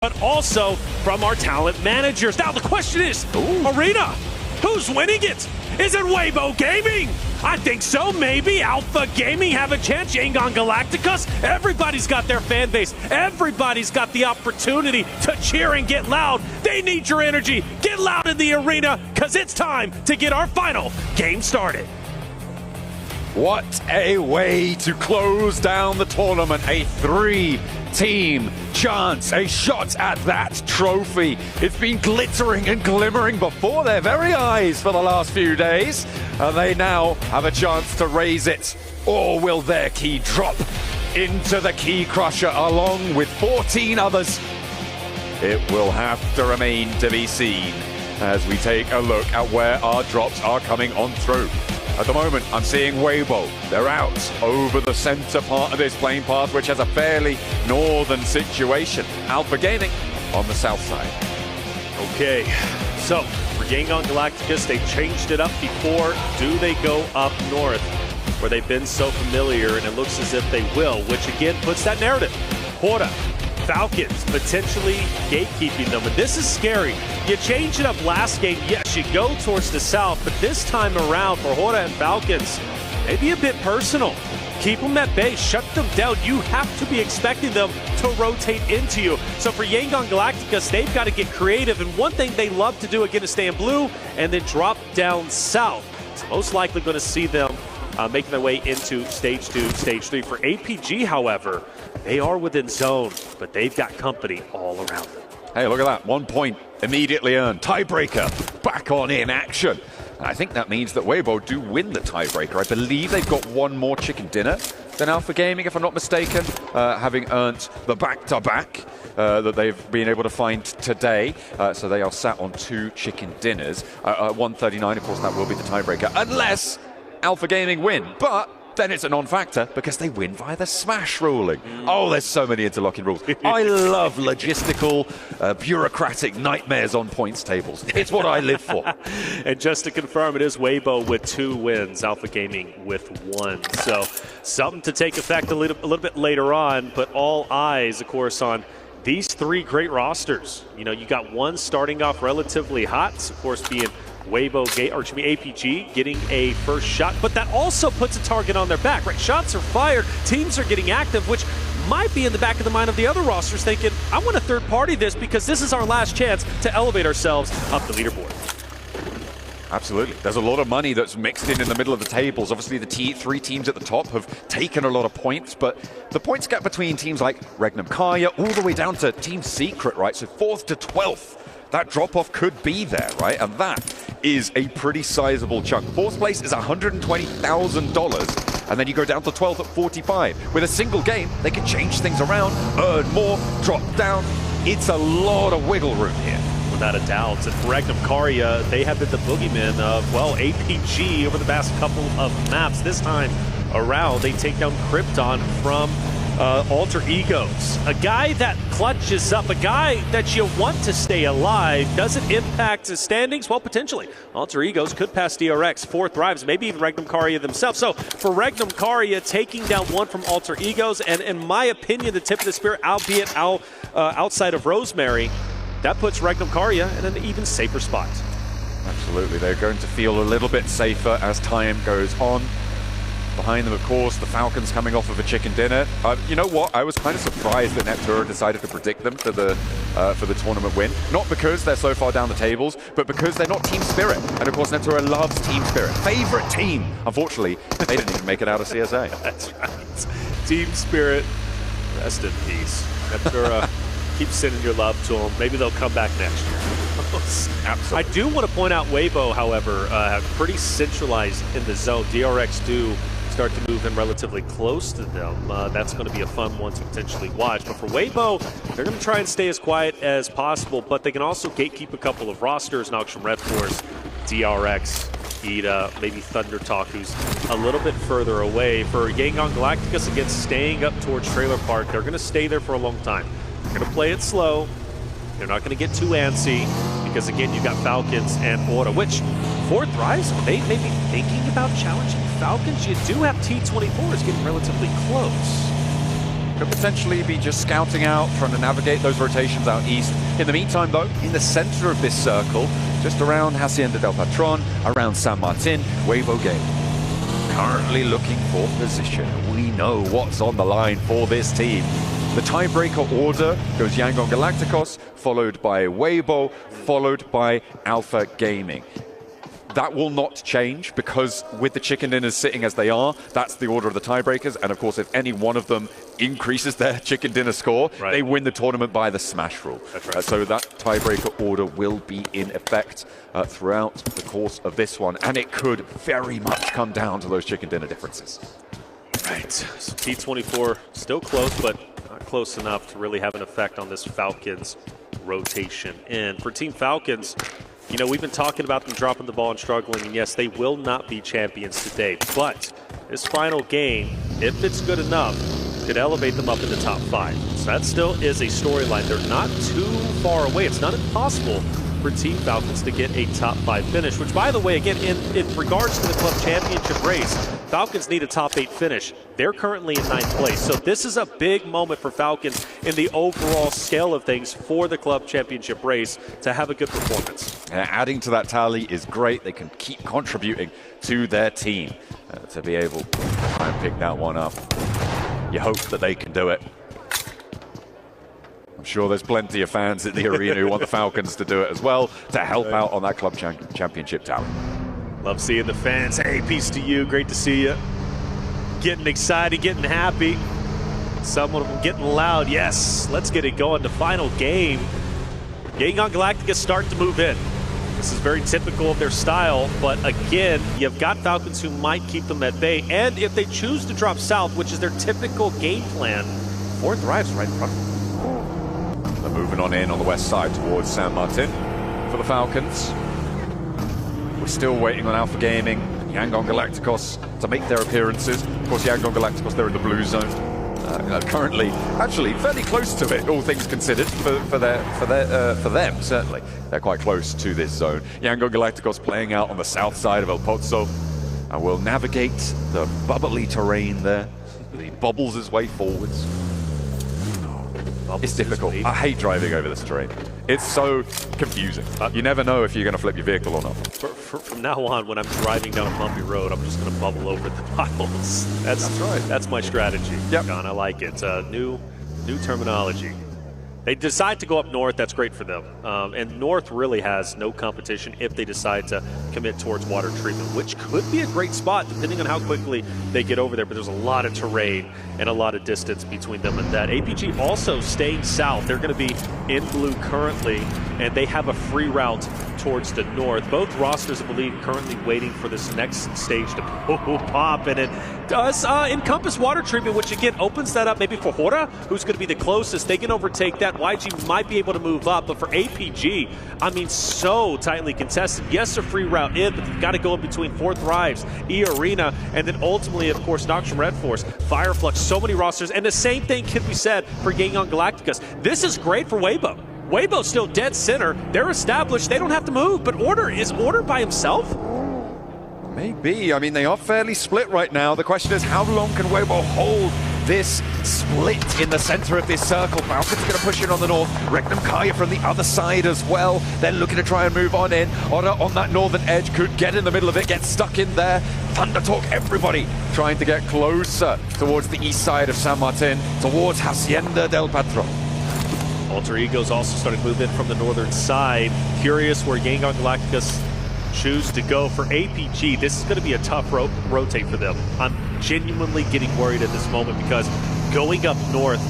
but also from our talent managers. Now the question is, Arena, who's winning it? Is it Weibo Gaming? I think so, maybe. Alpha Gaming have a chance. Yangon Galacticus, everybody's got their fan base. Everybody's got the opportunity to cheer and get loud. They need your energy. Get loud in the arena, because it's time to get our final game started. What a way to close down the tournament. A three-team chance, a shot at that trophy. It's been glittering and glimmering before their very eyes for the last few days, and they now have a chance to raise it. Or will their key drop into the key crusher along with 14 others? It will have to remain to be seen as we take a look at where our drops are coming on through. At the moment, I'm seeing Weibo. They're out over the center part of this playing path, which has a fairly northern situation. Alpha Gaming on the south side. Okay, so for Yangon Galacticus, they changed it up before. Do they go up north, where they've been so familiar, and it looks as if they will, which again puts that narrative. HORAA, Falcons potentially gatekeeping them, and this is scary. You changed it up last game, yes, you go towards the south, but this time around for HORAA and Falcons, maybe a bit personal. Keep them at bay, shut them down. You have to be expecting them to rotate into you. So for Yangon Galacticus, they've got to get creative, and one thing they love to do again is stay in blue and then drop down south. It's most likely going to see them making their way into stage 2, stage 3. For APG, however, they are within zone, but they've got company all around them. Hey, look at that. 1 point immediately earned. Tiebreaker back on in action. And I think that means that Weibo do win the tiebreaker. I believe they've got one more chicken dinner than Alpha Gaming, if I'm not mistaken, having earned the back-to-back that they've been able to find today. So they are sat on 2 chicken dinners. 139, of course, that will be the tiebreaker, unless Alpha Gaming win. But then it's a non-factor because they win via the smash ruling. Oh, there's so many interlocking rules. I love logistical, bureaucratic nightmares on points tables. It's what I live for. And just to confirm, it is Weibo with 2 wins, Alpha Gaming with 1. So something to take effect a little bit later on, but all eyes, of course, on these 3 great rosters. You know, you got one starting off relatively hot, of course, being Weibo, APG getting a first shot, but that also puts a target on their back, right? Shots are fired, teams are getting active, which might be in the back of the mind of the other rosters thinking, I want to third party this because this is our last chance to elevate ourselves up the leaderboard. Absolutely. There's a lot of money that's mixed in the middle of the tables. Obviously, the 3 teams at the top have taken a lot of points, but the points gap between teams like Regnum Karya all the way down to Team Secret, right? So 4th to 12th. That drop-off could be there, right? And that is a pretty sizable chunk. 4th place is $120,000, and then you go down to 12th at 45. With a single game, they can change things around, earn more, drop down. It's a lot of wiggle room here. Without a doubt. And for Regnum Karya, they have been the boogeyman of, well, APG over the past couple of maps. This time around, they take down Krypton from Alter Egos. A guy that clutches up, a guy that you want to stay alive. Does it impact his standings? Well, potentially. Alter Egos could pass DRX, 4th Thrives, maybe even Regnum Karya themselves. So for Regnum Karya, taking down one from Alter Egos, and in my opinion, the tip of the spear, albeit outside of Rosemary, that puts Regnum Karya in an even safer spot. Absolutely. They're going to feel a little bit safer as time goes on. Behind them, of course, the Falcons coming off of a chicken dinner. You know what? I was kind of surprised that Neptura decided to predict them for the tournament win. Not because they're so far down the tables, but because they're not Team Spirit. And of course, Neptura loves Team Spirit. Favorite team. Unfortunately, they didn't even make it out of CSA. That's right. Team Spirit, rest in peace. Neptura, keep sending your love to them. Maybe they'll come back next year. Absolutely. I do want to point out Weibo, however, pretty centralized in the zone. DRX do start to move in relatively close to them. That's going to be a fun one to potentially watch. But for Weibo, they're going to try and stay as quiet as possible, but they can also gatekeep a couple of rosters. Nox from Red Force, DRX, Ida, maybe Thunder Talk, who's a little bit further away. For Yangon Galacticus, again, staying up towards Trailer Park, they're going to stay there for a long time. They're going to play it slow. They're not going to get too antsy because, again, you've got Falcons and HORAA, which 4th Rise, are they maybe thinking about challenging Falcons? You do have T24s getting relatively close. could potentially be just scouting out, trying to navigate those rotations out east. In the meantime, though, in the center of this circle, just around Hacienda del Patron, around San Martin, Weibo Game currently looking for position. We know what's on the line for this team. The tiebreaker order goes Yangon Galacticos, followed by Weibo, followed by Alpha Gaming. That will not change because with the chicken dinners sitting as they are, that's the order of the tiebreakers. And of course, if any one of them increases their chicken dinner score, they win the tournament by the smash rule. Right. So that tiebreaker order will be in effect throughout the course of this one. And it could very much come down to those chicken dinner differences. Right. So T24 still close, but not close enough to really have an effect on this Falcons rotation. And for Team Falcons, you know, we've been talking about them dropping the ball and struggling, and yes, they will not be champions today. But this final game, if it's good enough, could elevate them up in the top 5. So that still is a storyline. They're not too far away. It's not impossible for Team Falcons to get a top 5 finish, which, by the way, again, in regards to the club championship race, Falcons need a top 8 finish. They're currently in 9th place. So this is a big moment for Falcons in the overall scale of things for the club championship race to have a good performance. Adding to that tally is great. They can keep contributing to their team to be able to try and pick that one up. You hope that they can do it. I'm sure there's plenty of fans in the arena who want the Falcons to do it as well, to help out on that club championship tally. Love seeing the fans. Hey, peace to you. Great to see you. Getting excited, getting happy. Some of them getting loud. Yes, let's get it going. The final game. Yangon Galacticos start to move in. This is very typical of their style, but again, you've got Falcons who might keep them at bay, and if they choose to drop south, which is their typical game plan, 4th Thrive's right in front of them. They're moving on in on the west side towards San Martin for the Falcons. We're still waiting on Alpha Gaming and Yangon Galacticos to make their appearances. Of course, Yangon Galacticos, they're in the blue zone. Currently, actually, fairly close to it, all things considered, for them, certainly. They're quite close to this zone. Yangon Galacticos playing out on the south side of El Pozo, and will navigate the bubbly terrain there. He bobbles his way forwards. It's difficult. I hate driving over this terrain. It's so confusing. You never know if you're going to flip your vehicle or not. From now on, when I'm driving down a bumpy road, I'm just going to bubble over the piles. That's right. That's my strategy. Yep. John, I like it. New terminology. They decide to go up north, that's great for them. And north really has no competition if they decide to commit towards water treatment, which could be a great spot depending on how quickly they get over there. But there's a lot of terrain and a lot of distance between them and that. APG also staying south. They're going to be in blue currently, and they have a free route towards the north. Both rosters, I believe, currently waiting for this next stage to pop, and it does encompass water treatment, which again opens that up maybe for HORAA, who's going to be the closest. They can overtake that. YG might be able to move up, but for APG, I mean, so tightly contested. Yes, a free route in, but they've got to go in between 4th Thrives, E Arena, and then ultimately, of course, Noxian Red Force, Fireflux, so many rosters, and the same thing can be said for Yangon Galacticos. This is great for Weibo. Weibo's still dead center. They're established. They don't have to move. But is Order by himself? Maybe. I mean, they are fairly split right now. The question is, how long can Weibo hold this split in the center of this circle? Falcons are going to push in on the north. Regnum Kaya from the other side as well. They're looking to try and move on in. Order on that northern edge could get in the middle of it, get stuck in there. Thunder Talk, everybody trying to get closer towards the east side of San Martin, towards Hacienda del Patron. Alter Egos also starting to move in from the northern side. Curious where Yangon Galacticos choose to go. For APG, this is going to be a tough rotate for them. I'm genuinely getting worried at this moment because going up north,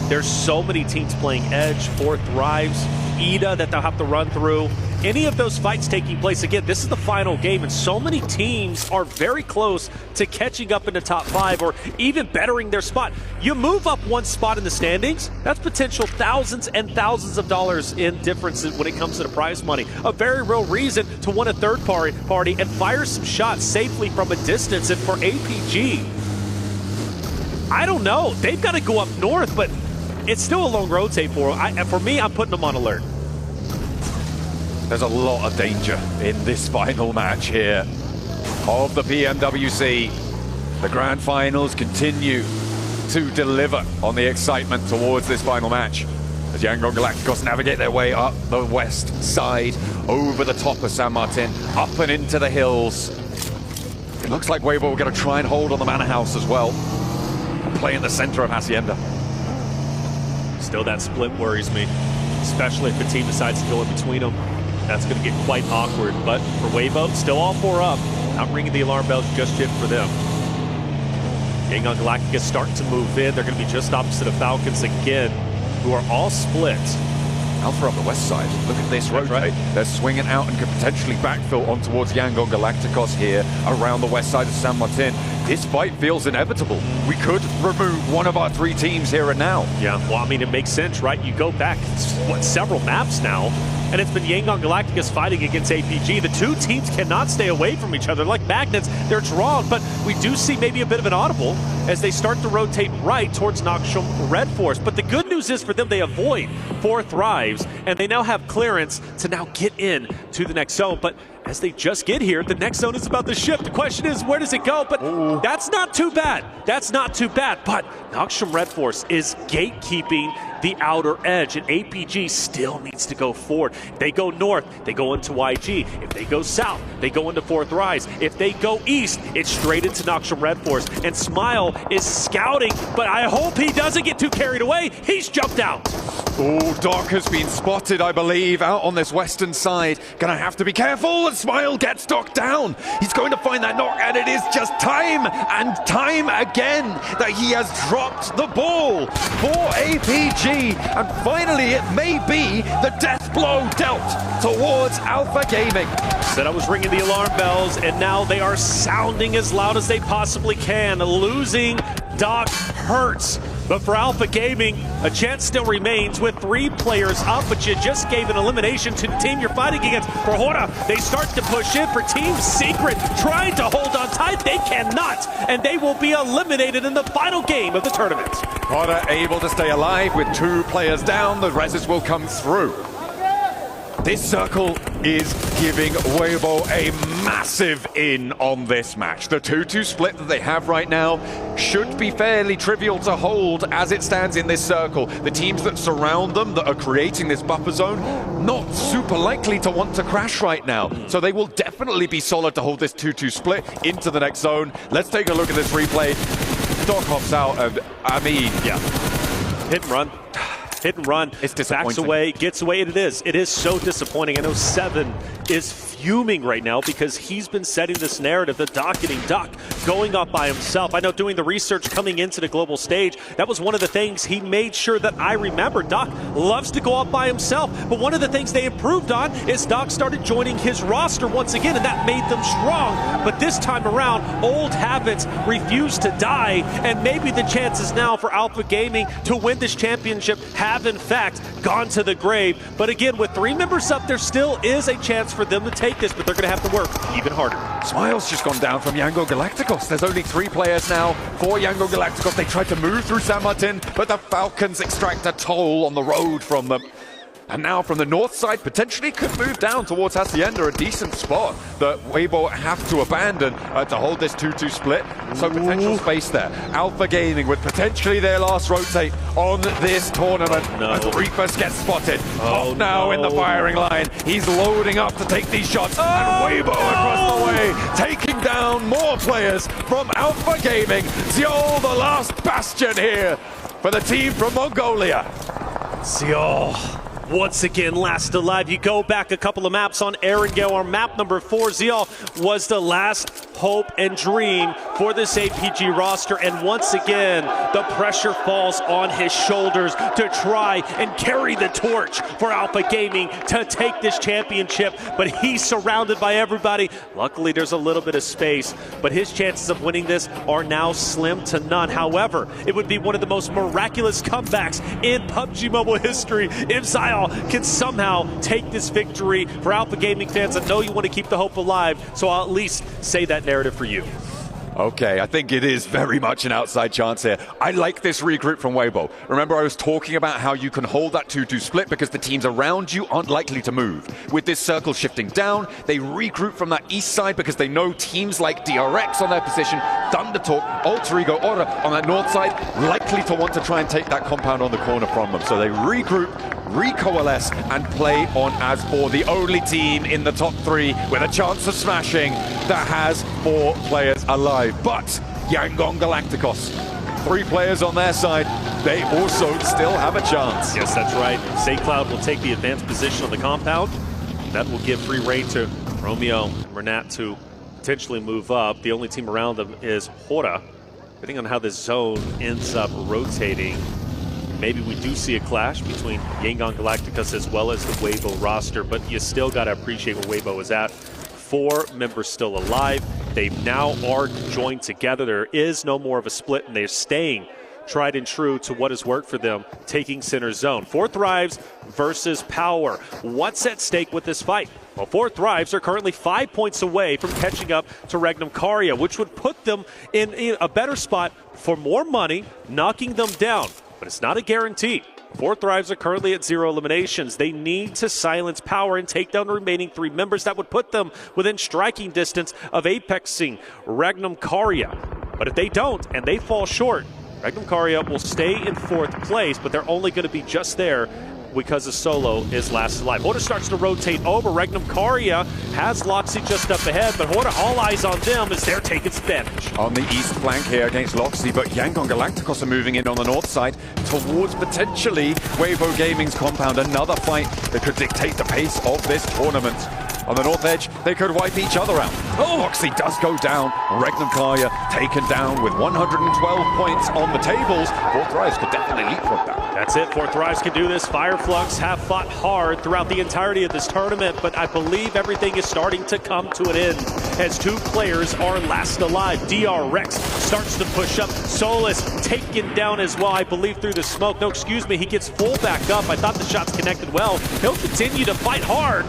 there's so many teams playing Edge, 4th Thrives, EDA that they'll have to run through. Any of those fights taking place, again, this is the final game, and so many teams are very close to catching up in the top 5 or even bettering their spot. You move up one spot in the standings, that's potential thousands and thousands of dollars in differences when it comes to the prize money. A very real reason to win a third party and fire some shots safely from a distance. And for APG, I don't know. They've got to go up north, but it's still a long rotate for them. For me, I'm putting them on alert. There's a lot of danger in this final match here of the PMWC. The grand finals continue to deliver on the excitement towards this final match. As Yangon Galacticos navigate their way up the west side, over the top of San Martin, up and into the hills. It looks like Weibo are going to try and hold on the Manor House as well. Play in the center of Hacienda. Still, that split worries me, especially if the team decides to go in between them. That's going to get quite awkward, but for Weibo, still all 4 up. Not ringing the alarm bells just yet for them. Yangon Galacticos starting to move in. They're going to be just opposite of Falcons again, who are all split. Alpha up the west side. Look at this rotate. Right. They're swinging out and could potentially backfill on towards Yangon Galacticos here around the west side of San Martin. This fight feels inevitable. We could remove one of our 3 teams here and now. Yeah, well, I mean, it makes sense, right? You go back, what, several maps now, and it's been Yangon Galacticos fighting against APG. The 2 teams cannot stay away from each other. Like magnets, they're drawn, but we do see maybe a bit of an audible as they start to rotate right towards Nakshum Red Force. But the good news is for them, they avoid 4 thrives, and they now have clearance to now get in to the next zone. But as they just get here, the next zone is about to shift. The question is, where does it go? But that's not too bad. That's not too bad. But Nakshum Red Force is gatekeeping the outer edge, and APG still needs to go forward. If they go north, they go into YG. If they go south, they go into 4th Rise. If they go east, it's straight into Nakshum Red Force. And Smile is scouting, but I hope he doesn't get too carried away. He's jumped out. Oh, Doc has been spotted, I believe, out on this western side. Gonna have to be careful, and Smile gets Doc down. He's going to find that knock, and it is just time and time again that he has dropped the ball for APG. And finally, it may be the death blow dealt towards Alpha Gaming. Said I was ringing the alarm bells, and now they are sounding as loud as they possibly can. Losing Doc hurts. But for Alpha Gaming, a chance still remains with 3 players up, but you just gave an elimination to the team you're fighting against. For HORAA, they start to push in for Team Secret, trying to hold on tight. They cannot, and they will be eliminated in the final game of the tournament. HORAA able to stay alive with 2 players down. The reses will come through. This circle is giving Weibo a massive in on this match. The 2-2 split that they have right now should be fairly trivial to hold as it stands in this circle. The teams that surround them, that are creating this buffer zone, not super likely to want to crash right now. So they will definitely be solid to hold this 2-2 split into the next zone. Let's take a look at this replay. Doc hops out, and I mean, yeah, hit and run. Hit and run. It's disappointing. Backs away, gets away, and it is. It is so disappointing. I know Seven is fuming right now because he's been setting this narrative, the docketing Doc going up by himself. I know doing the research coming into the global stage, that was one of the things he made sure that I remember. Doc loves to go up by himself, but one of the things they improved on is Doc started joining his roster once again, and that made them strong. But this time around, old habits refuse to die, and maybe the chances now for Alpha Gaming to win this championship have in fact gone to the grave. But again, with 3 members up, there still is a chance for them to take this, but they're going to have to work even harder. Smile's just gone down from Yangon Galacticos. There's only 3 players now for Yangon Galacticos. They tried to move through San Martin, but the Falcons extract a toll on the road from them. And now from the north side, potentially could move down towards Hacienda, a decent spot that Weibo have to abandon to hold this 2-2 split. So potential space there. Alpha Gaming with potentially their last rotate on this tournament. As Reefus gets spotted. Off now in the firing line. He's loading up to take these shots. And Weibo across the way, taking down more players from Alpha Gaming. Seoul, the last bastion here for the team from Mongolia. Seoul once again last alive. You go back a couple of maps on Erangel, our map number 4, Zeal was the last hope and dream for this APG roster, and once again the pressure falls on his shoulders to try and carry the torch for Alpha Gaming to take this championship, but he's surrounded by everybody. Luckily there's a little bit of space, but his chances of winning this are now slim to none. However, it would be one of the most miraculous comebacks in PUBG Mobile history if Zyle can somehow take this victory. For Alpha Gaming fans, I know you want to keep the hope alive, so I'll at least say that narrative for you. Okay, I think it is very much an outside chance here. I like this regroup from Weibo. Remember, I was talking about how you can hold that 2-2 split because the teams around you aren't likely to move. With this circle shifting down, they regroup from that east side because they know teams like DRX on their position, Thundertalk, Alter Ego, HORAA on that north side, likely to want to try and take that compound on the corner from them. So they regroup, recoalesce, and play on as 4, the only team in the top 3 with a chance of smashing that has 4 players alive. But Yangon Galacticos, 3 players on their side, they also still have a chance. Yes, that's right. SaintCloud will take the advanced position on the compound. That will give free reign to Romeo and Renat to potentially move up. The only team around them is HORAA. Depending on how this zone ends up rotating, maybe we do see a clash between Yangon Galacticos as well as the Weibo roster, but you still got to appreciate where Weibo is at. 4 members still alive. They now are joined together. There is no more of a split, and they're staying tried and true to what has worked for them, taking center zone. 4 Thrives versus Power. What's at stake with this fight? Well, 4 Thrives are currently 5 points away from catching up to Regnum Karya, which would put them in a better spot for more money, knocking them down. But it's not a guarantee. 4 Thrives are currently at 0 eliminations. They need to silence Power and take down the remaining 3 members. That would put them within striking distance of apexing Regnum Karya. But if they don't and they fall short, Regnum Karya will stay in 4th place, but they're only going to be just there because the solo is last alive. HORAA starts to rotate over. Regnum Karya has Loxy just up ahead, but HORAA, all eyes on them as they're taking advantage. On the east flank here against Loxy, but Yangon Galacticos are moving in on the north side towards potentially Weibo Gaming's compound. Another fight that could dictate the pace of this tournament. On the north edge, they could wipe each other out. Oh, Loxy does go down. Regnum Karya taken down with 112 points on the tables. 4 Thrives could definitely leapfrog that. That's it. 4 Thrives can do this. Fireflux have fought hard throughout the entirety of this tournament, but I believe everything is starting to come to an end as 2 players are last alive. DRX starts to push up. Solus taken down as well, I believe, through the smoke. No, excuse me, he gets full back up. I thought the shots connected well. He'll continue to fight hard,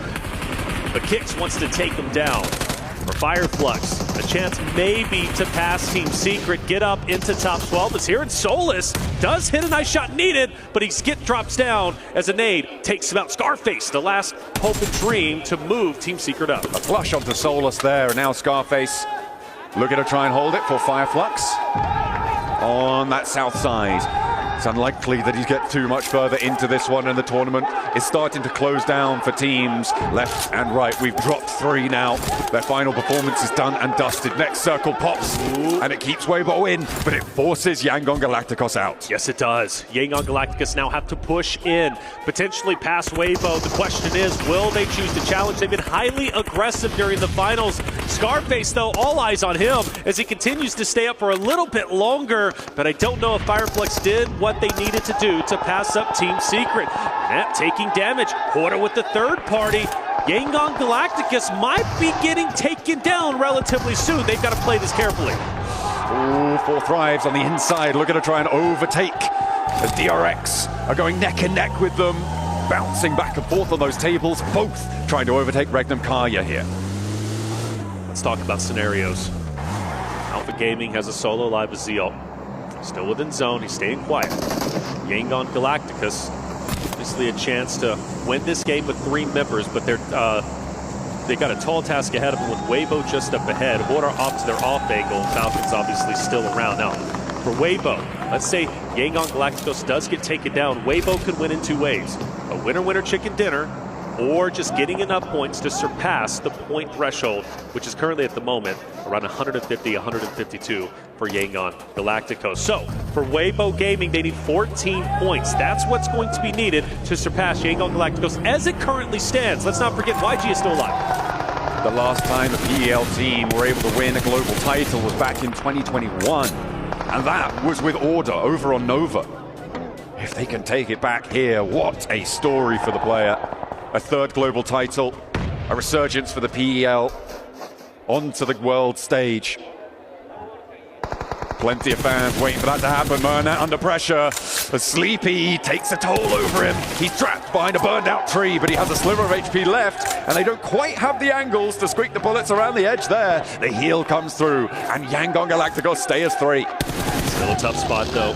but Kix wants to take him down. For Fireflux, a chance maybe to pass Team Secret, get up into top 12. As here in Solus does hit a nice shot needed, but he drops down as a nade takes him out. Scarface, the last hope and dream to move Team Secret up. A flush onto Solus there, and now Scarface looking to try and hold it for Fireflux on that south side. It's unlikely that he gets too much further into this one, and the tournament is starting to close down for teams left and right. We've dropped 3 now. Their final performance is done and dusted. Next circle pops, and it keeps Weibo in, but it forces Yangon Galacticos out. Yes, it does. Yangon Galacticos now have to push in, potentially past Weibo. The question is, will they choose to challenge? They've been highly aggressive during the finals. Scarface, though, all eyes on him as he continues to stay up for a little bit longer, but I don't know if Fireflux did what they needed to do to pass up Team Secret. Net taking damage. HORAA with the third party. Yangon Galacticos might be getting taken down relatively soon. They've got to play this carefully. Ooh, 4 Thrives on the inside, looking to try and overtake as DRX are going neck and neck with them, bouncing back and forth on those tables, both trying to overtake Regnum Karya here. Let's talk about scenarios. Alpha Gaming has a solo live with Zeal. Still within zone, he's staying quiet. Yangon Galacticos, obviously a chance to win this game with 3 members, but they got a tall task ahead of them with Weibo just up ahead. HORAA off to their off angle, Falcons obviously still around. Now, for Weibo, let's say Yangon Galacticos does get taken down, Weibo could win in 2 ways. A winner-winner chicken dinner, or just getting enough points to surpass the point threshold, which is currently at the moment around 150, 152 for Yangon Galacticos. So for Weibo Gaming, they need 14 points. That's what's going to be needed to surpass Yangon Galacticos as it currently stands. Let's not forget YG is still alive. The last time a PEL team were able to win a global title was back in 2021, and that was with Order over on Nova. If they can take it back here, what a story for the player. A 3rd global title, a resurgence for the PEL onto the world stage. Plenty of fans waiting for that to happen. Murnat under pressure. Sleepy takes a toll over him. He's trapped behind a burned out tree, but he has a sliver of HP left, and they don't quite have the angles to squeak the bullets around the edge there. The heal comes through, and Yangon Galacticos stay as 3. Still a tough spot, though.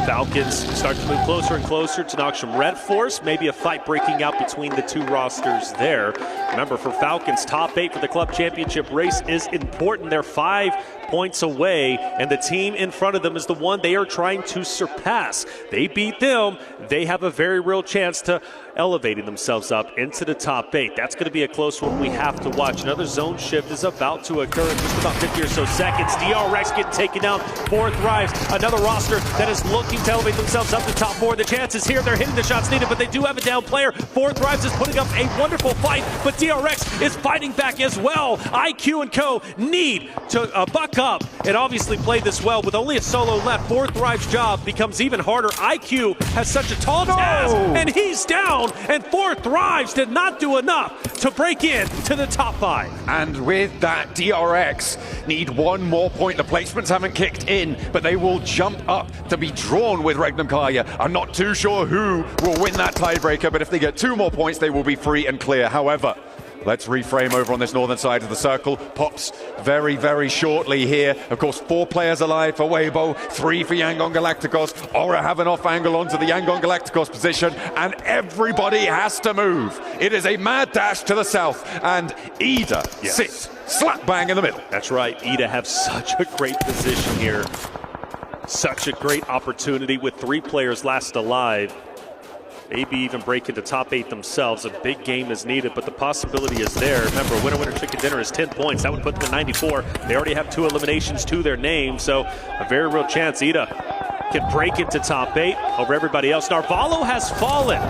Falcons start to move closer and closer to Noxium Red Force. Maybe a fight breaking out between the two rosters there. Remember, for Falcons, top 8 for the club championship race is important. They're 5 points away, and the team in front of them is the one they are trying to surpass. They beat them, they have a very real chance to elevating themselves up into the top 8. That's going to be a close one we have to watch. Another zone shift is about to occur in just about 50 or so seconds. DRX getting taken down. 4 Thrives, another roster that is looking to elevate themselves up to top 4. The chance is here. They're hitting the shots needed, but they do have a down player. 4 Thrives is putting up a wonderful fight, but DRX is fighting back as well. IQ and Co need to buck up and obviously play this well. With only a solo left, 4 Thrives' job becomes even harder. IQ has such a tall task, and he's down, and 4 Thrives did not do enough to break in to the top 5. And with that, DRX need 1 more point. The placements haven't kicked in, but they will jump up to be drawn with Regnum Kaya. I'm not too sure who will win that tiebreaker, but if they get 2 more points, they will be free and clear. However, let's reframe over on this northern side of the circle. Pops very, very shortly here. Of course, 4 players alive for Weibo, 3 for Yangon Galacticos. HORAA have an off angle onto the Yangon Galacticos position, and everybody has to move. It is a mad dash to the south, and Ida sits slap bang in the middle. That's right. Ida have such a great position here. Such a great opportunity with 3 players last alive. Maybe even break into top 8 themselves. A big game is needed, but the possibility is there. Remember, winner chicken dinner is 10 points. That would put them at 94. They already have 2 eliminations to their name, so a very real chance Ida can break into top 8 over everybody else. Narvalo has fallen.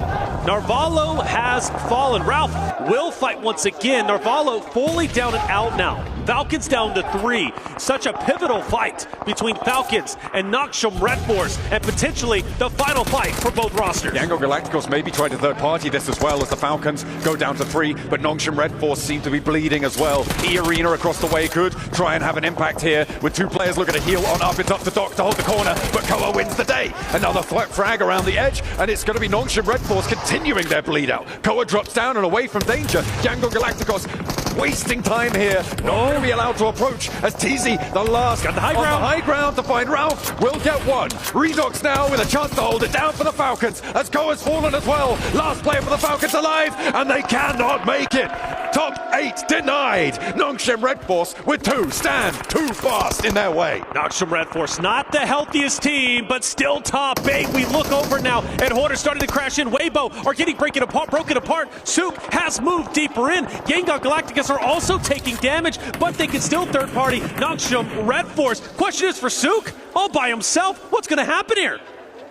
Narvalo has fallen. Ralph will fight once again. Narvalo fully down and out now. Falcons down to 3. Such a pivotal fight between Falcons and Noxium Red Force, and potentially the final fight for both rosters. Yangon Galacticos maybe try to third party this as well, as the Falcons go down to 3, but Noxium Red Force seem to be bleeding as well. E-Arena across the way could try and have an impact here, with 2 players looking to heal on up. It's up to Doc to hold the corner, but Koa wins the day. Another frag around the edge, and it's going to be Noxium Red Force continuing their bleed out. Koa drops down and away from danger. Yangon Galacticos wasting time here. Not going to be allowed to approach, as TZ, the last on the high ground to find Ralph, will get 1. Redox now with a chance to hold it down for the Falcons, as Koa's fallen as well. Last player for the Falcons alive, and they cannot make it. Top 8 denied. Noxium Red Force with 2 stand too fast in their way. Noxium Red Force, not the healthiest team, but still top 8. We look over now, and HORAA starting to crash in. Weibo are getting broken apart. Sook has moved deeper in. Yangon Galacticos are also taking damage, but they can still third party Noxium Red Force. Question is for Sook, all by himself. What's going to happen here?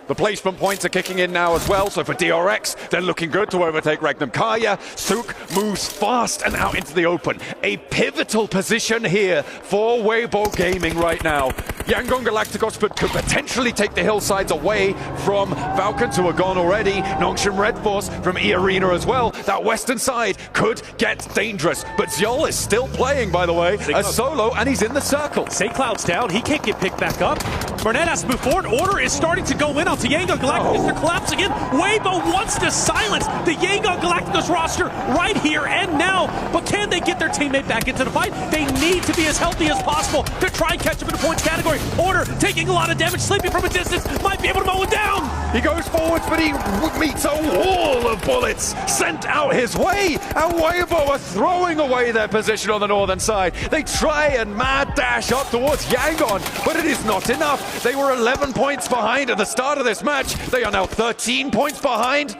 The placement points are kicking in now as well, so for DRX, they're looking good to overtake Regnum Kaya. Sook moves fast and out into the open. A pivotal position here for Weibo Gaming right now. Yangon Galacticos could potentially take the hillsides away from Falcons, who are gone already. Noxium Red Force from E-Arena as well. That western side could get dangerous, but Zyol is still playing, by the way, as solo, and he's in the circle. St. Cloud's down. He can't get picked back up. Burnett has to move forward. Order is starting to go in on to Yangon Galacticos. They're collapsing in. Weibo wants to silence the Yangon Galacticos roster right here and now. But can they get their teammate back into the fight? They need to be as healthy as possible to try and catch up in the points category. Order taking a lot of damage, sleeping from a distance, might be able to mow it down. He goes forwards, but he meets a wall of bullets sent out his way. And Weibo are throwing away their position on the northern side. They try and mad dash up towards Yangon, but it is not enough. They were 11 points behind at the start of this match. They are now 13 points behind.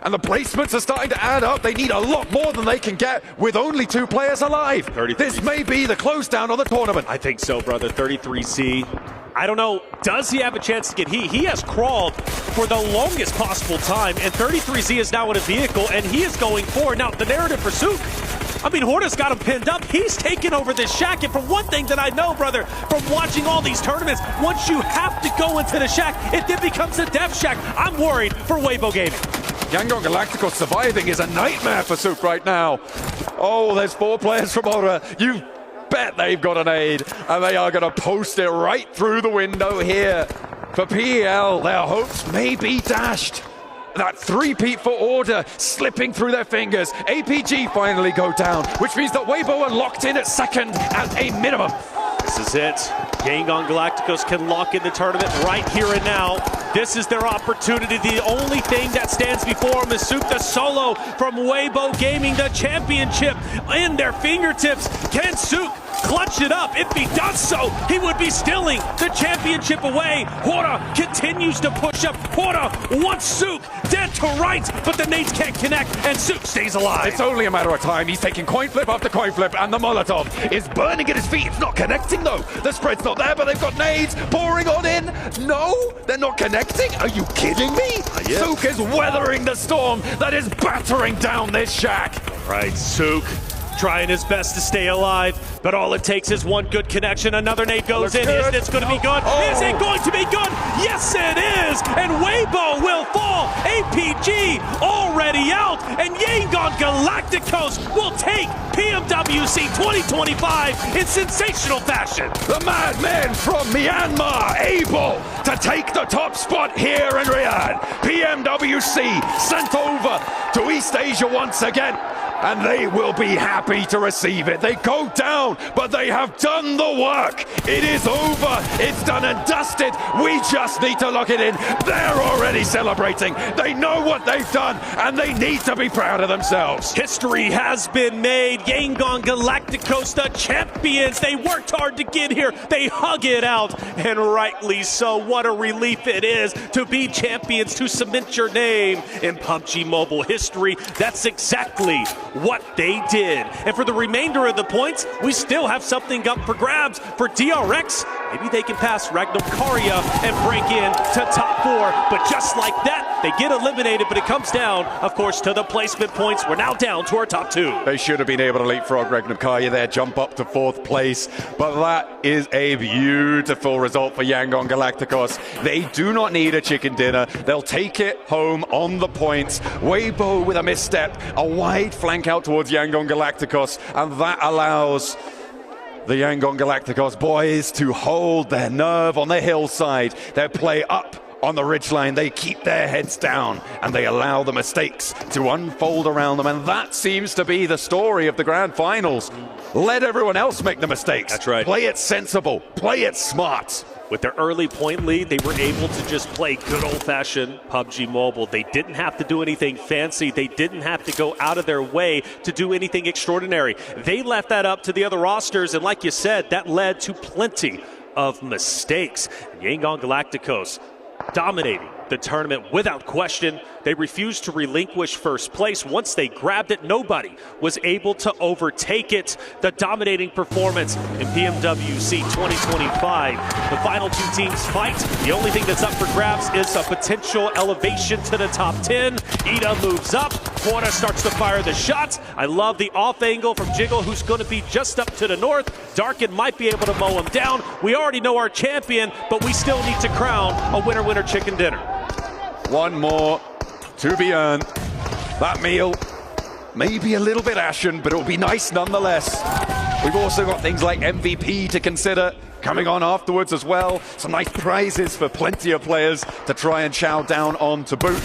And the placements are starting to add up. They need a lot more than they can get with only 2 players alive. This may be the close down of the tournament. I think so, brother. 33Z. I don't know. Does he have a chance to get heat? He has crawled for the longest possible time, and 33Z is now in a vehicle, and he is going forward. Now, the narrative for Sook, I mean, HORAA's got him pinned up. He's taken over this shack, and from one thing that I know, brother, from watching all these tournaments, once you have to go into the shack, it then becomes a death shack. I'm worried for Weibo Gaming. Yangon Galacticos surviving is a nightmare for Sook right now. Oh, there's 4 players from HORAA. You bet they've got an aid, and they are going to post it right through the window here. For PEL, their hopes may be dashed. That three-peat for Order slipping through their fingers. APG finally go down, which means that Weibo are locked in at second at a minimum. This is it. Yangon Galacticos can lock in the tournament right here and now. This is their opportunity. The only thing that stands before them is Sook the solo from Weibo Gaming, the championship in their fingertips. Can Sook clutch it up? If he does so, he would be stealing the championship away. HORAA continues to push up. HORAA wants Sook dead to rights, but the nades can't connect, and Sook stays alive. It's only a matter of time. He's taking coin flip after coin flip, and the Molotov is burning at his feet. It's not connecting, though. The spread's not there, but they've got nades pouring on in. No, they're not connecting. Are you kidding me? Yeah. Sook is weathering the storm that is battering down this shack. Right, Sook trying his best to stay alive, but all it takes is one good connection. Another nade goes in. Is this going to be good? Is it going to be good? Yes, it is. And Weibo will fall. APG already out, and Yangon Galacticos will take PMWC 2025 in sensational fashion. The madman from Myanmar able to take the top spot here in Riyadh. PMWC sent over to East Asia once again, and they will be happy to receive it. They go down, but they have done the work. It is over. It's done and dusted. We just need to lock it in. They're already celebrating. They know what they've done, and they need to be proud of themselves. History has been made. Yangon Galacticos, the champions. They worked hard to get here. They hug it out, and rightly so. What a relief it is to be champions, to cement your name in PUBG Mobile history. That's exactly what they did. And for the remainder of the points, we still have something up for grabs for DRX. Maybe they can pass Ragnarkaria and break in to top 4. But just like that, they get eliminated. But it comes down, of course, to the placement points. We're now down to our top 2. They should have been able to leapfrog Ragnarkaria there, jump up to 4th place. But that is a beautiful result for Yangon Galacticos. They do not need a chicken dinner. They'll take it home on the points. Weibo with a misstep, a wide flank out towards Yangon Galacticos, and that allows the Yangon Galacticos boys to hold their nerve on the hillside. They play up on the ridgeline. They keep their heads down, and they allow the mistakes to unfold around them, and that seems to be the story of the grand finals. Let everyone else make the mistakes. That's right. Play it sensible. Play it smart. With their early point lead, they were able to just play good old-fashioned PUBG Mobile. They didn't have to do anything fancy. They didn't have to go out of their way to do anything extraordinary. They left that up to the other rosters, and like you said, that led to plenty of mistakes. Yangon Galacticos dominating the tournament without question. They refused to relinquish first place. Once they grabbed it, nobody was able to overtake it. The dominating performance in PMWC 2025. The final 2 teams fight. The only thing that's up for grabs is a potential elevation to the top 10. Ida moves up. HORAA starts to fire the shots. I love the off angle from Jiggle, who's going to be just up to the north. Darkin might be able to mow him down. We already know our champion, but we still need to crown a winner-winner chicken dinner. One more to be earned. That meal may be a little bit ashen, but it'll be nice nonetheless. We've also got things like MVP to consider coming on afterwards as well. Some nice prizes for plenty of players to try and chow down on to boot.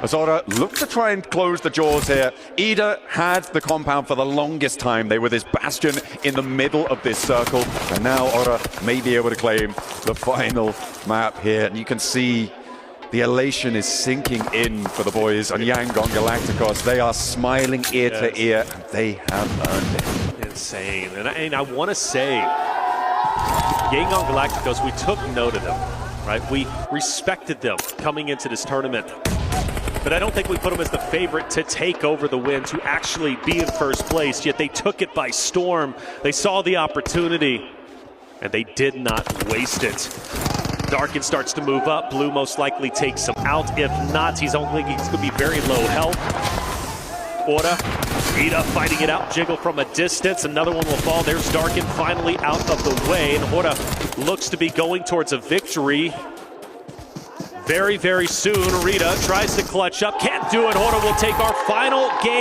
Azora looked to try and close the jaws here. Ida had the compound for the longest time. They were this bastion in the middle of this circle, and now Ora may be able to claim the final map here. And you can see the elation is sinking in for the boys on Yangon Galacticos. They are smiling ear to ear, and they have earned it. Insane. And I want to say, Yangon Galacticos, we took note of them, right? We respected them coming into this tournament. But I don't think we put them as the favorite to take over the win, to actually be in first place, yet they took it by storm. They saw the opportunity, and they did not waste it. Darkin starts to move up. Blue most likely takes him out. If not, he's going to be very low health. Order. Ida fighting it out. Jiggle from a distance. Another one will fall. There's Darkin finally out of the way. And Order looks to be going towards a victory very, very soon. Rita tries to clutch up. Can't do it. Order will take our final game.